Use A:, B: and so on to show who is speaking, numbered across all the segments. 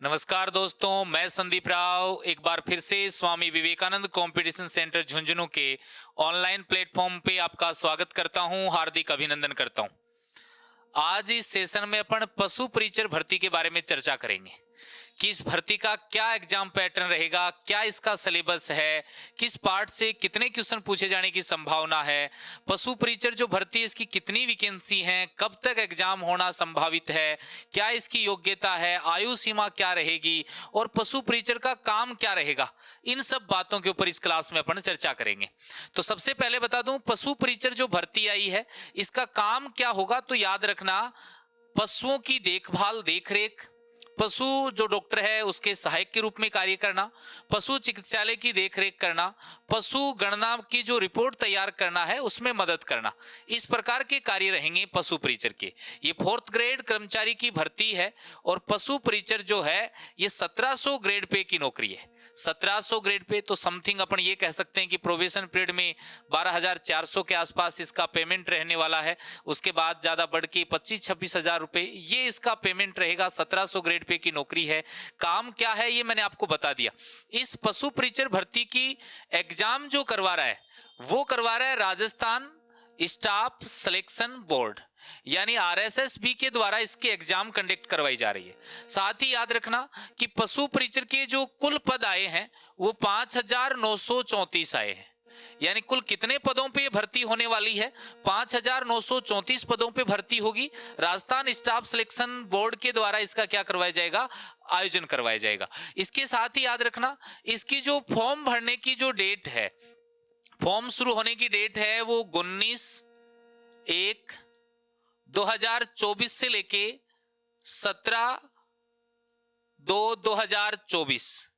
A: नमस्कार दोस्तों, मैं संदीप राव एक बार फिर से स्वामी विवेकानंद कंपटीशन सेंटर झुंझुनू के ऑनलाइन प्लेटफॉर्म पे आपका स्वागत करता हूं, हार्दिक अभिनंदन करता हूं। आज इस सेशन में अपन पशु परिचर भर्ती के बारे में चर्चा करेंगे कि इस भर्ती का क्या एग्जाम पैटर्न रहेगा, क्या इसका सिलेबस है, किस पार्ट से कितने क्वेश्चन पूछे जाने की संभावना है, पशु परिचर जो भर्ती है इसकी कितनी वैकेंसी है, कब तक एग्जाम होना संभावित है, क्या इसकी योग्यता है, आयु सीमा क्या रहेगी और पशु परिचर का काम क्या रहेगा। इन सब बातों के ऊपर इस क्लास में अपन चर्चा करेंगे। तो सबसे पहले बता दूं, पशु परिचर जो भर्ती आई है इसका काम क्या होगा। तो याद रखना, पशुओं की देखभाल देखरेख, पशु जो डॉक्टर है उसके सहायक के रूप में कार्य करना, पशु चिकित्सालय की देखरेख करना, पशु गणना की जो रिपोर्ट तैयार करना है उसमें मदद करना, इस प्रकार के कार्य रहेंगे पशु परिचर के। ये 4th ग्रेड कर्मचारी की भर्ती है और पशु परिचर जो है ये 1700 ग्रेड पे की नौकरी है। 1700 ग्रेड पे तो समथिंग अपन ये कह सकते हैं कि प्रोबेशन पीरियड में 12,400 के आसपास इसका पेमेंट रहने वाला है। उसके बाद ज्यादा बढ़ के 25-26 हजार रुपए ये इसका पेमेंट रहेगा। 1700 ग्रेड पे की नौकरी है। काम क्या है ये मैंने आपको बता दिया। इस पशु परिचर भर्ती की एग्जाम जो करवा रहा है वो करवा रहा है राजस्थान स्टाफ सिलेक्शन बोर्ड, यानी आरएसएसबी के द्वारा इसके एग्जाम कंडक्ट करवाई जा रही है। साथ ही याद रखना कि पशु परिचर के जो कुल पद आए हैं वो 5,934 आए हैं। यानी कुल कितने पदों पे भर्ती होने वाली है? 5,934 पदों पे भर्ती होगी। राजस्थान स्टाफ सिलेक्शन बोर्ड के द्वारा इसका क्या करवाया जाएगा? आयोजन करवाया जाएगा। इसके साथ ही याद रखना, इसकी जो फॉर्म भरने की जो डेट है, फॉर्म शुरू होने की डेट है वो 19/1/2024 से लेके 17/2/2024,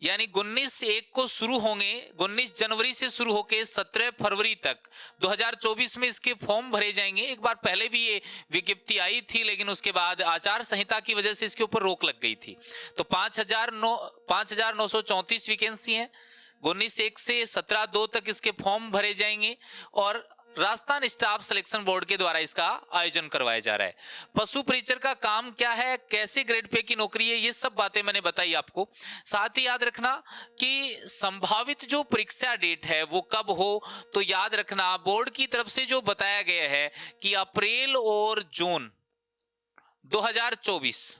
A: यानी 19/1 को शुरू होंगे, 19 जनवरी से शुरू होके 17 फरवरी तक 2024 में इसके फॉर्म भरे जाएंगे। एक बार पहले भी ये विज्ञप्ति आई थी, लेकिन उसके बाद आचार संहिता की वजह से इसके ऊपर रोक लग गई थी। तो 5,934 वैकेंसी है। 19/1 से 17/2 तक इसके फॉर्म भरे जाएंगे और राजस्थान स्टाफ सिलेक्शन बोर्ड के द्वारा इसका आयोजन करवाया जा रहा है। पशु परिचर का काम क्या है, कैसे ग्रेड पे की नौकरी है, ये सब बातें मैंने बताई आपको। साथ ही याद रखना कि संभावित जो परीक्षा डेट है वो कब हो। तो याद रखना, बोर्ड की तरफ से जो बताया गया है कि अप्रैल और जून 2024,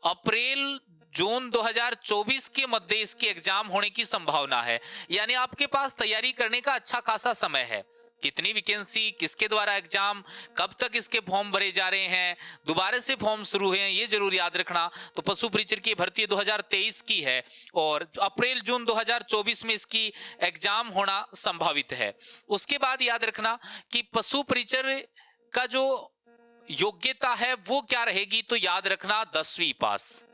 A: अप्रैल जून 2024 के मध्य इसके एग्जाम होने की संभावना है। यानी आपके पास तैयारी करने का अच्छा खासा समय है। कितनी वैकेंसी, किसके द्वारा एग्जाम, कब तक इसके फॉर्म भरे जा रहे हैं, दोबारा से फॉर्म शुरू हुए हैं, ये जरूर याद रखना। तो पशु परिचर की भर्ती 2023 की है और अप्रैल जून 2024 में इसकी एग्जाम होना संभावित है। उसके बाद याद रखना कि पशु परिचर का जो योग्यता है वो क्या रहेगी। तो याद रखना 10वीं पास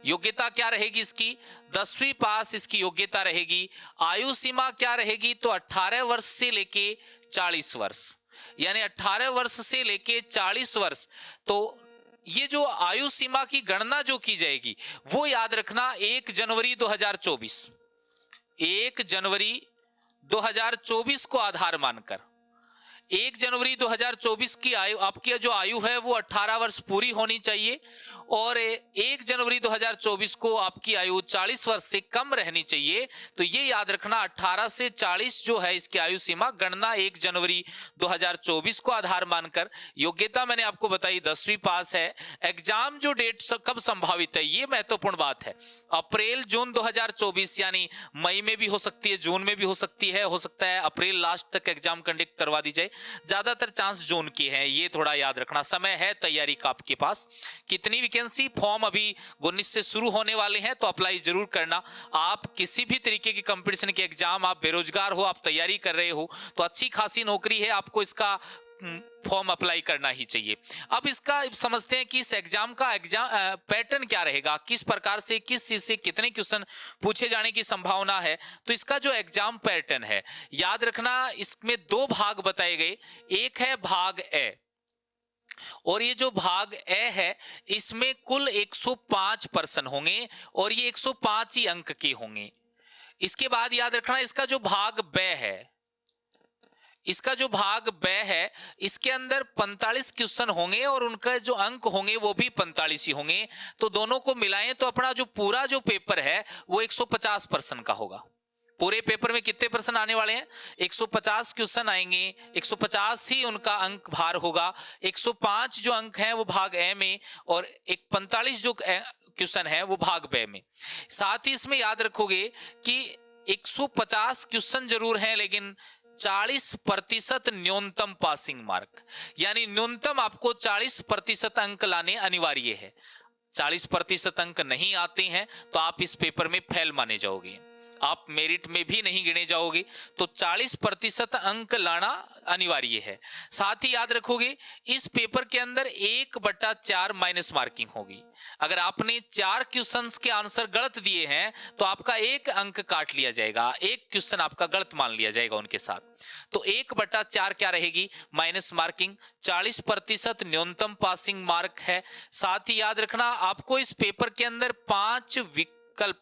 A: योग्यता क्या रहेगी इसकी? 10वीं पास इसकी योग्यता रहेगी। आयु सीमा क्या रहेगी? तो 18 वर्ष से लेके 40 वर्ष, यानी 18 वर्ष से लेके 40 वर्ष। तो ये जो आयु सीमा की गणना जो की जाएगी वो याद रखना 1 जनवरी 2024, 1 जनवरी 2024 को आधार मानकर 1 जनवरी 2024 की आयु, आपकी जो आयु है वो 18 वर्ष पूरी होनी चाहिए और 1 जनवरी 2024 को आपकी आयु 40 वर्ष से कम रहनी चाहिए। तो ये याद रखना 18 से 40 जो है इसकी आयु सीमा, गणना 1 जनवरी 2024 को आधार मानकर। योग्यता मैंने आपको बताई 10वीं पास है। एग्जाम जो डेट कब संभावित है ये महत्वपूर्ण बात है। अप्रैल जून 2024, यानी मई में भी हो सकती है, जून में भी हो सकती है, हो सकता है अप्रैल लास्ट तक एग्जाम कंडक्ट करवा दी जाए। ज्यादातर चांस जून की है, ये थोड़ा याद रखना। समय है तैयारी का आपके पास। कितनी वैकेंसी, फॉर्म अभी 19 से शुरू होने वाले हैं तो अप्लाई जरूर करना। आप किसी भी तरीके की कंपटीशन के एग्जाम, आप बेरोजगार हो, आप तैयारी कर रहे हो तो अच्छी खासी नौकरी है, आपको इसका फॉर्म अप्लाई करना ही चाहिए। अब इसका समझते हैं कि इस एग्जाम का पैटर्न क्या रहेगा, किस प्रकार से, किस चीज से कितने क्वेश्चन पूछे जाने की संभावना है। तो इसका जो एग्जाम पैटर्न है याद रखना, इसमें 2 भाग बताए गए। एक है भाग ए और ये जो भाग ए है इसमें कुल 105 प्रश्न होंगे और ये 105 ही अंक के होंगे। इसके बाद याद रखना इसका जो भाग बे है, इसका जो भाग ब है, इसके अंदर 45 क्वेश्चन होंगे और उनका जो अंक होंगे वो भी 45 ही होंगे। तो दोनों को मिलाएं तो अपना जो पूरा जो पेपर है वो 150 प्रश्न का होगा। पूरे पेपर में कितने प्रश्न आने वाले हैं? 150 क्वेश्चन आएंगे, 150 ही उनका अंक भार होगा। 105 जो अंक हैं वो भाग ए में और 45 जो क्वेश्चन है वो भाग ब में। साथ ही इसमें याद रखोगे कि 150 क्वेश्चन जरूर हैं, लेकिन 40% न्यूनतम पासिंग मार्क, यानी न्यूनतम आपको 40% अंक लाने अनिवार्य है। 40% अंक नहीं आते हैं तो आप इस पेपर में फेल माने जाओगे, आप मेरिट में भी नहीं गिने जाओगे। तो 40% अंक लाना अनिवार्य है। साथ ही याद रखोगे इस पेपर के अंदर 1/4 माइनस मार्किंग होगी। अगर आपने 4 क्वेश्चंस के आंसर गलत दिए हैं तो आपका 1 अंक काट लिया जाएगा, 1 क्वेश्चन आपका गलत मान लिया जाएगा उनके साथ। तो 1/4 क्या रहेगी? Minus marking. 40% न्यूनतम पासिंग मार्क है। साथ ही याद रखना आपको इस पेपर के अंदर 5 विकल्प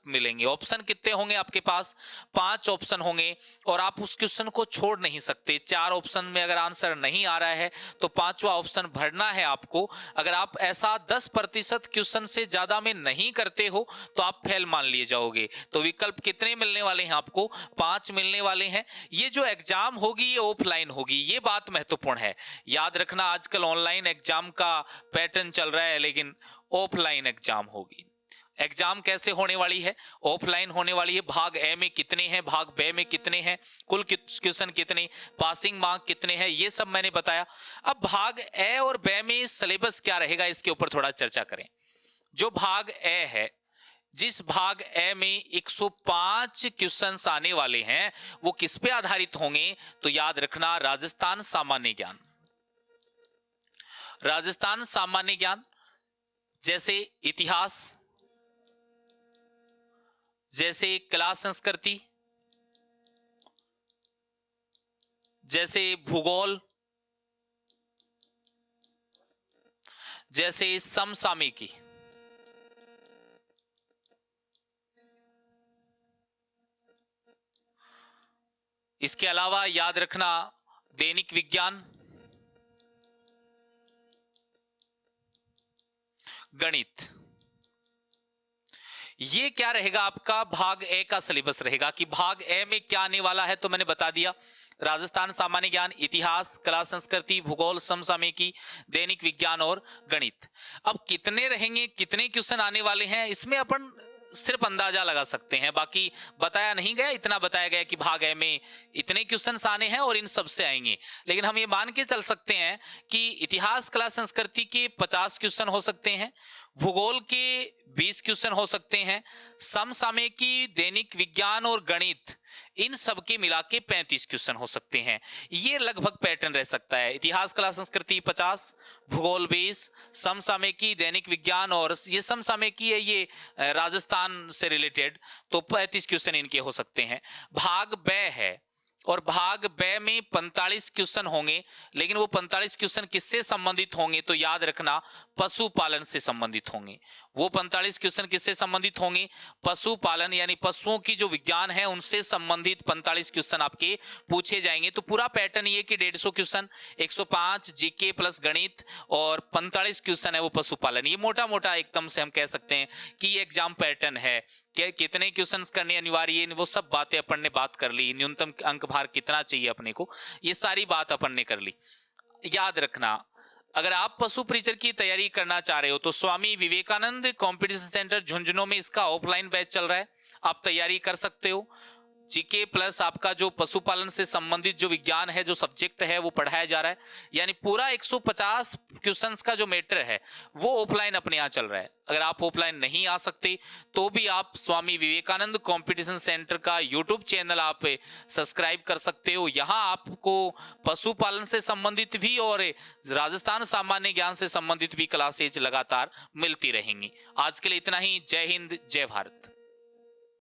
A: मिलेंगे। ऑप्शन कितने होंगे आपके पास? 5 ऑप्शन होंगे और आप उस क्वेश्चन को छोड़ नहीं सकते। 4 ऑप्शन में अगर आंसर नहीं आ रहा है तो 5वां ऑप्शन भरना है आपको। अगर आप ऐसा 10% क्वेश्चन से ज्यादा में नहीं करते हो तो आप फेल मान लिए जाओगे। तो विकल्प कितने मिलने वाले हैं आपको? 5 मिलने वाले हैं। ये जो एग्जाम होगी ये ऑफलाइन होगी, ये बात महत्वपूर्ण है। याद रखना आजकल ऑनलाइन एग्जाम का पैटर्न चल रहा है, लेकिन ऑफलाइन एग्जाम होगी। एग्जाम कैसे होने वाली है? ऑफलाइन होने वाली है। भाग ए में कितने हैं, भाग बे में कितने हैं, कुल क्वेश्चन कितने, पासिंग मार्क कितने हैं, ये सब मैंने बताया। अब भाग ए और बे में सिलेबस क्या रहेगा इसके ऊपर थोड़ा चर्चा करें। जो भाग ए है, जिस भाग ए में 105 क्वेश्चंस आने वाले हैं वो किस पे आधारित होंगे? तो याद रखना राजस्थान सामान्य ज्ञान। राजस्थान सामान्य ज्ञान जैसे इतिहास, जैसे कला संस्कृति, जैसे भूगोल, जैसे समसामयिकी, इसके अलावा याद रखना दैनिक विज्ञान, गणित। ये क्या रहेगा? आपका भाग ए का सिलेबस रहेगा कि भाग ए में क्या आने वाला है। तो मैंने बता दिया, राजस्थान सामान्य ज्ञान, इतिहास, कला संस्कृति, भूगोल, समसामयिकी, दैनिक विज्ञान और गणित। अब कितने रहेंगे, कितने क्वेश्चन आने वाले हैं, इसमें अपन सिर्फ अंदाजा लगा सकते हैं, बाकी बताया नहीं गया। इतना बताया गया कि भाग ए में इतने क्वेश्चंस आने हैं और इन सब से आएंगे। लेकिन हम ये मान के चल सकते हैं कि इतिहास, कला संस्कृति के 50 क्वेश्चन हो सकते हैं, भूगोल के 20 क्वेश्चन हो सकते हैं, समसामयिकी, दैनिक विज्ञान और गणित, इन सब के मिला के 35 क्वेश्चन हो सकते हैं। ये लगभग पैटर्न रह सकता है। इतिहास, कला संस्कृति 50, भूगोल 20, समसामयिकी, दैनिक विज्ञान और ये समसामयिकी है ये राजस्थान से रिलेटेड, तो 35 क्वेश्चन इनके हो सकते हैं। भाग ब है और भाग ब में 45 क्वेश्चन होंगे, लेकिन वो 45 क्वेश्चन किससे संबंधित होंगे? तो याद रखना पशुपालन से संबंधित होंगे। वो 45 क्वेश्चन किससे संबंधित होंगे? पशुपालन, यानी पशुओं की जो विज्ञान है उनसे संबंधित 45 क्वेश्चन आपके पूछे जाएंगे। तो पूरा पैटर्न ये कि 150 क्वेश्चन, 105 जीके प्लस गणित और 45 क्वेश्चन है वो पशुपालन। ये मोटा मोटा एकदम से हम कह सकते हैं कि ये एग्जाम पैटर्न है। कितने क्वेश्चंस करने अनिवार्य है वो सब बातें अपन ने बात कर ली। न्यूनतम अंक भार कितना चाहिए अपने को, ये सारी बात अपन ने कर ली। याद रखना अगर आप पशु परिचर की तैयारी करना चाह रहे हो तो स्वामी विवेकानंद कॉम्पिटिशन सेंटर झुंझुनू में इसका ऑफलाइन बैच चल रहा है, आप तैयारी कर सकते हो। जीके प्लस आपका जो पशुपालन से संबंधित जो विज्ञान है, जो सब्जेक्ट है वो पढ़ाया जा रहा है। यानी पूरा 150 क्वेश्चंस का जो मैटर है वो ऑफलाइन अपने यहाँ चल रहा है। अगर आप ऑफलाइन नहीं आ सकते तो भी आप स्वामी विवेकानंद कंपटीशन सेंटर का यूट्यूब चैनल आप सब्सक्राइब कर सकते हो। यहाँ आपको पशुपालन से संबंधित भी और राजस्थान सामान्य ज्ञान से संबंधित भी क्लासेज लगातार मिलती रहेंगी। आज के लिए इतना ही। जय हिंद, जय भारत।